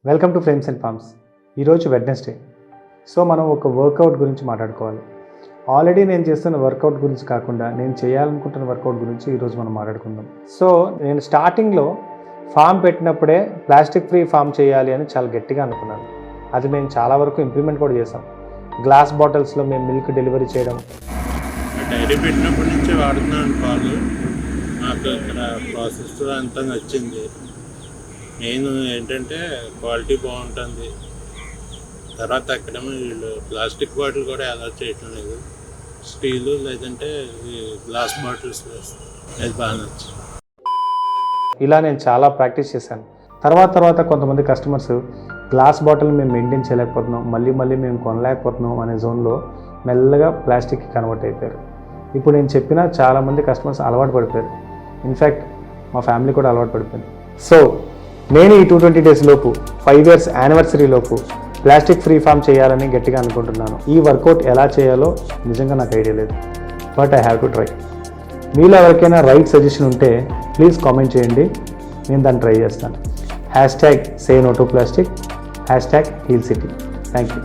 Welcome to frames and farms. ఈరోజు Wednesday. So మనం ఒక వర్కౌట్ గురించి మాట్లాడుకోవాలి. ఆల్రెడీ నేను చేస్తున్న వర్కౌట్ గురించి కాకుండా నేను చేయాలనుకుంటున్న వర్కౌట్ గురించి ఈరోజు మనం మాట్లాడుకుందాం. సో నేను స్టార్టింగ్లో ఫామ్ పెట్టినప్పుడే ప్లాస్టిక్ ఫ్రీ ఫామ్ చేయాలి అని చాలా గట్టిగా అనుకున్నాను. అది మేము చాలా వరకు ఇంప్లిమెంట్ కూడా చేసాం. గ్లాస్ బాటిల్స్లో మేము మిల్క్ డెలివరీ చేయడం. డైరీ పెట్టినప్పటి నుంచే వాడుతున్నాను పాలు. నాకు ఇక్కడ ప్రాసెస్ అంతా నచ్చింది. మెయిన్ ఏంటంటే క్వాలిటీ బాగుంటుంది. తర్వాత అక్కడేమో వీళ్ళు ప్లాస్టిక్ బాటిల్ కూడా అలౌ చేయటం లేదు. స్టీలు లేదంటే గ్లాస్ బాటిల్స్ వేస్తారు. అది బాగా నచ్చింది. ఇలా నేను చాలా ప్రాక్టీస్ చేశాను. తర్వాత కొంతమంది కస్టమర్స్ గ్లాస్ బాటిల్ మేము మెయింటైన్ చేయలేకపోతున్నాం, మళ్ళీ మేము కొనలేకపోతున్నాం అనే జోన్లో మెల్లగా ప్లాస్టిక్కి కన్వర్ట్ అయిపోయారు. ఇప్పుడు నేను చెప్పిన చాలామంది కస్టమర్స్ అలవాటు పడిపోయారు. ఇన్ఫ్యాక్ట్ మా ఫ్యామిలీ కూడా అలవాటు పడిపోయింది. సో నేను ఈ 220 days లోపు 5 years యానివర్సరీ లోపు ప్లాస్టిక్ ఫ్రీ ఫామ్ చేయాలని గట్టిగా అనుకుంటున్నాను. ఈ వర్కౌట్ ఎలా చేయాలో నిజంగా నాకు ఐడియా లేదు, but I have to try. మీలో ఎవరికైనా రైట్ సజెషన్ ఉంటే ప్లీజ్ కామెంట్ చేయండి, నేను దాన్ని ట్రై చేస్తాను. #say no to plastic, #heal city. Thank you.